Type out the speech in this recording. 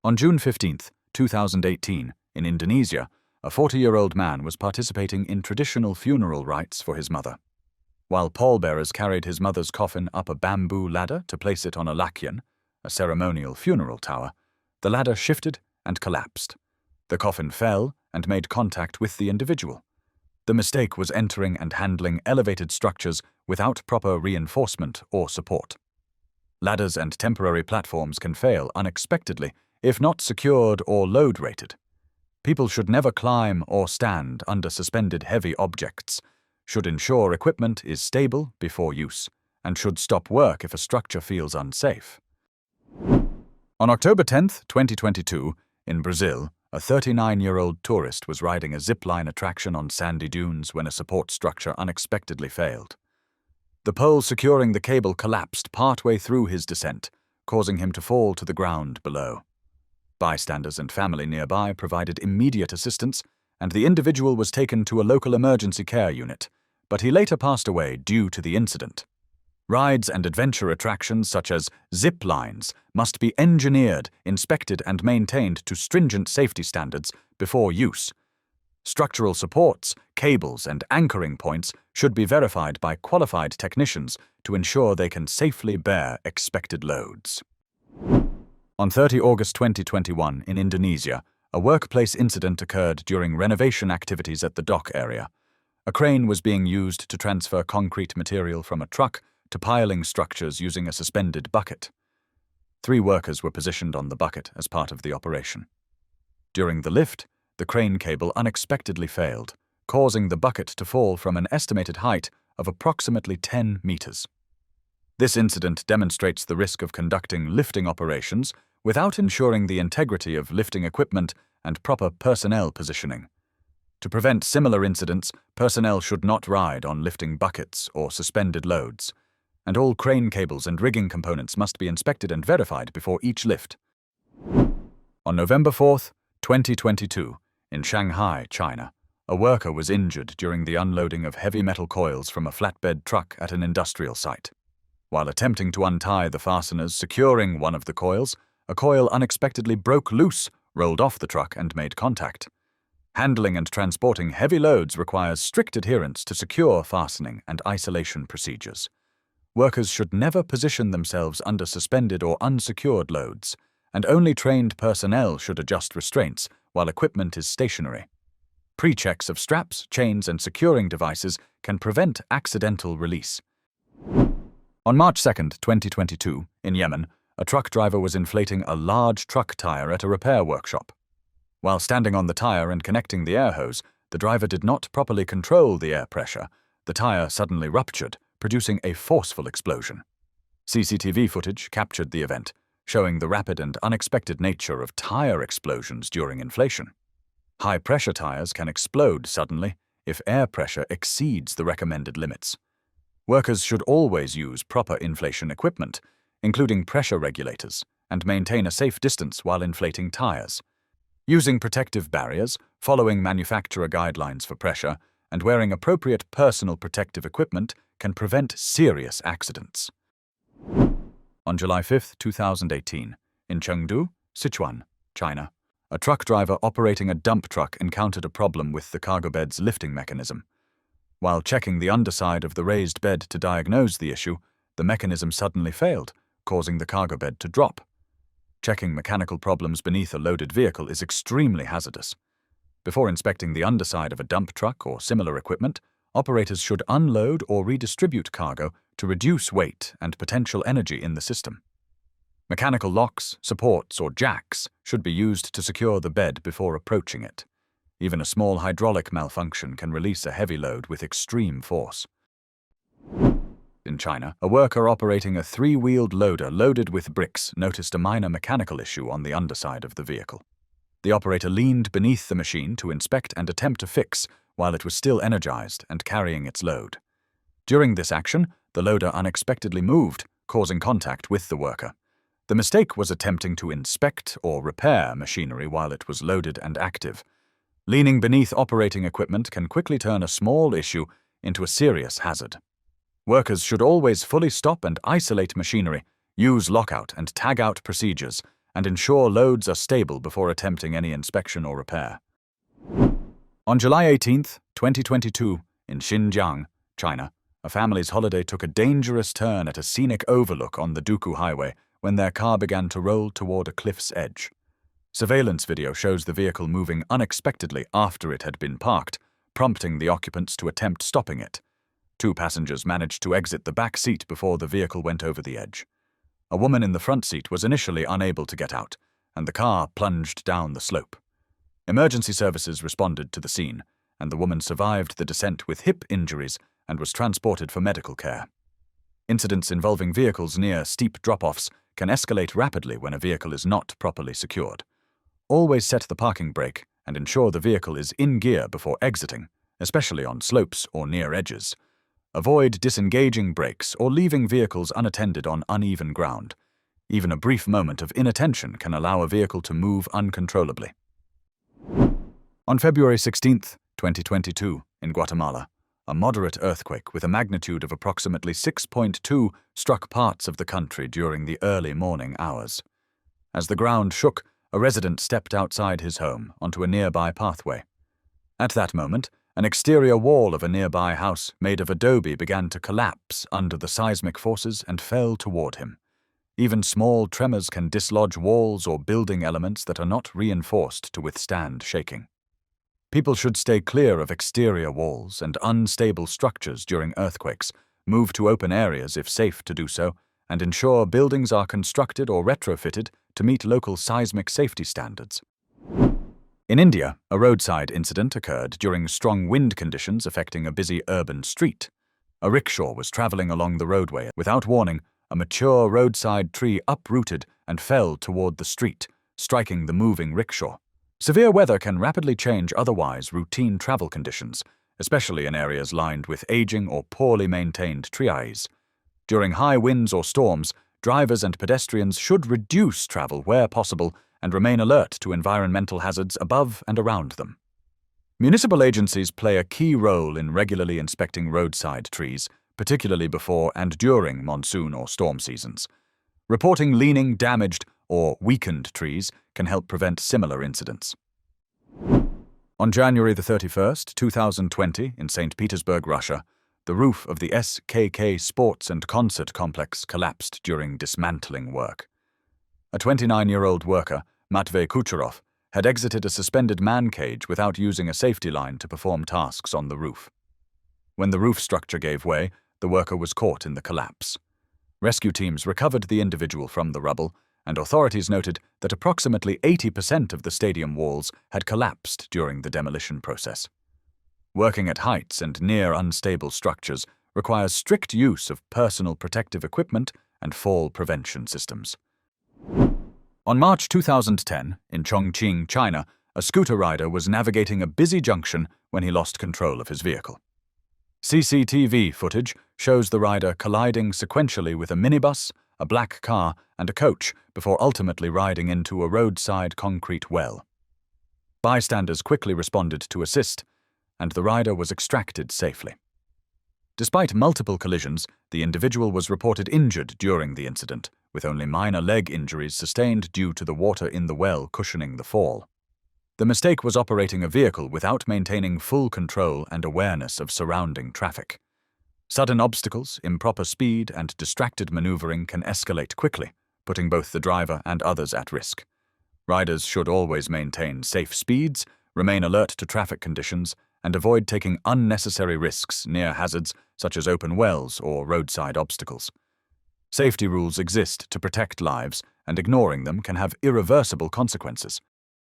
On June 15, 2018, in Indonesia, a 40-year-old man was participating in traditional funeral rites for his mother. While pallbearers carried his mother's coffin up a bamboo ladder to place it on a lakyan, a ceremonial funeral tower, the ladder shifted and collapsed. The coffin fell and made contact with the individual. The mistake was entering and handling elevated structures without proper reinforcement or support. Ladders and temporary platforms can fail unexpectedly if not secured or load-rated. People should never climb or stand under suspended heavy objects, should ensure equipment is stable before use, and should stop work if a structure feels unsafe. On October 10, 2022, in Brazil, a 39-year-old tourist was riding a zipline attraction on sandy dunes when a support structure unexpectedly failed. The pole securing the cable collapsed partway through his descent, causing him to fall to the ground below. Bystanders and family nearby provided immediate assistance, and the individual was taken to a local emergency care unit, but he later passed away due to the incident. Rides and adventure attractions such as zip lines must be engineered, inspected, and maintained to stringent safety standards before use. Structural supports, cables, and anchoring points should be verified by qualified technicians to ensure they can safely bear expected loads. On 30 August 2021 in Indonesia, a workplace incident occurred during renovation activities at the dock area. A crane was being used to transfer concrete material from a truck to piling structures using a suspended bucket. 3 workers were positioned on the bucket as part of the operation. During the lift, the crane cable unexpectedly failed, causing the bucket to fall from an estimated height of approximately 10 meters. This incident demonstrates the risk of conducting lifting operations without ensuring the integrity of lifting equipment and proper personnel positioning. To prevent similar incidents, personnel should not ride on lifting buckets or suspended loads, and all crane cables and rigging components must be inspected and verified before each lift. On November 4, 2022, in Shanghai, China, a worker was injured during the unloading of heavy metal coils from a flatbed truck at an industrial site. While attempting to untie the fasteners securing one of the coils, a coil unexpectedly broke loose, rolled off the truck, and made contact. Handling and transporting heavy loads requires strict adherence to secure fastening and isolation procedures. Workers should never position themselves under suspended or unsecured loads, and only trained personnel should adjust restraints while equipment is stationary. Pre-checks of straps, chains, and securing devices can prevent accidental release. On March 2, 2022, in Yemen, a truck driver was inflating a large truck tire at a repair workshop. While standing on the tire and connecting the air hose, the driver did not properly control the air pressure. The tire suddenly ruptured, producing a forceful explosion. CCTV footage captured the event, showing the rapid and unexpected nature of tire explosions during inflation. High-pressure tires can explode suddenly if air pressure exceeds the recommended limits. Workers should always use proper inflation equipment, including pressure regulators, and maintain a safe distance while inflating tires. Using protective barriers, following manufacturer guidelines for pressure, and wearing appropriate personal protective equipment can prevent serious accidents. On July 5, 2018, in Chengdu, Sichuan, China, a truck driver operating a dump truck encountered a problem with the cargo bed's lifting mechanism. While checking the underside of the raised bed to diagnose the issue, the mechanism suddenly failed, causing the cargo bed to drop. Checking mechanical problems beneath a loaded vehicle is extremely hazardous. Before inspecting the underside of a dump truck or similar equipment, operators should unload or redistribute cargo to reduce weight and potential energy in the system. Mechanical locks, supports, or jacks should be used to secure the bed before approaching it. Even a small hydraulic malfunction can release a heavy load with extreme force. In China, a worker operating a 3-wheeled loader loaded with bricks noticed a minor mechanical issue on the underside of the vehicle. The operator leaned beneath the machine to inspect and attempt to fix while it was still energized and carrying its load. During this action, the loader unexpectedly moved, causing contact with the worker. The mistake was attempting to inspect or repair machinery while it was loaded and active. Leaning beneath operating equipment can quickly turn a small issue into a serious hazard. Workers should always fully stop and isolate machinery, use lockout and tag-out procedures, and ensure loads are stable before attempting any inspection or repair. On July 18, 2022, in Xinjiang, China, a family's holiday took a dangerous turn at a scenic overlook on the Duku Highway when their car began to roll toward a cliff's edge. Surveillance video shows the vehicle moving unexpectedly after it had been parked, prompting the occupants to attempt stopping it. 2 passengers managed to exit the back seat before the vehicle went over the edge. A woman in the front seat was initially unable to get out, and the car plunged down the slope. Emergency services responded to the scene, and the woman survived the descent with hip injuries and was transported for medical care. Incidents involving vehicles near steep drop-offs can escalate rapidly when a vehicle is not properly secured. Always set the parking brake and ensure the vehicle is in gear before exiting, especially on slopes or near edges. Avoid disengaging brakes or leaving vehicles unattended on uneven ground. Even a brief moment of inattention can allow a vehicle to move uncontrollably. On February 16, 2022, in Guatemala, a moderate earthquake with a magnitude of approximately 6.2 struck parts of the country during the early morning hours. As the ground shook, a resident stepped outside his home onto a nearby pathway. At that moment, an exterior wall of a nearby house made of adobe began to collapse under the seismic forces and fell toward him. Even small tremors can dislodge walls or building elements that are not reinforced to withstand shaking. People should stay clear of exterior walls and unstable structures during earthquakes, move to open areas if safe to do so, and ensure buildings are constructed or retrofitted to meet local seismic safety standards. In India, a roadside incident occurred during strong wind conditions affecting a busy urban street. A rickshaw was traveling along the roadway. Without warning, a mature roadside tree uprooted and fell toward the street, striking the moving rickshaw. Severe weather can rapidly change otherwise routine travel conditions, especially in areas lined with aging or poorly maintained trees. During high winds or storms, drivers and pedestrians should reduce travel where possible and remain alert to environmental hazards above and around them. Municipal agencies play a key role in regularly inspecting roadside trees, particularly before and during monsoon or storm seasons. Reporting leaning, damaged, or weakened trees can help prevent similar incidents. On January 31, 2020, in St. Petersburg, Russia, the roof of the SKK Sports and Concert Complex collapsed during dismantling work. A 29-year-old worker, Matvey Kucherov, had exited a suspended man cage without using a safety line to perform tasks on the roof. When the roof structure gave way, the worker was caught in the collapse. Rescue teams recovered the individual from the rubble, and authorities noted that approximately 80% of the stadium walls had collapsed during the demolition process. Working at heights and near unstable structures requires strict use of personal protective equipment and fall prevention systems. On March 2010, in Chongqing, China, a scooter rider was navigating a busy junction when he lost control of his vehicle. CCTV footage shows the rider colliding sequentially with a minibus, a black car, and a coach before ultimately riding into a roadside concrete well. Bystanders quickly responded to assist, and the rider was extracted safely. Despite multiple collisions, the individual was reported injured during the incident, with only minor leg injuries sustained due to the water in the well cushioning the fall. The mistake was operating a vehicle without maintaining full control and awareness of surrounding traffic. Sudden obstacles, improper speed, and distracted maneuvering can escalate quickly, putting both the driver and others at risk. Riders should always maintain safe speeds, remain alert to traffic conditions, and avoid taking unnecessary risks near hazards such as open wells or roadside obstacles. Safety rules exist to protect lives, and ignoring them can have irreversible consequences.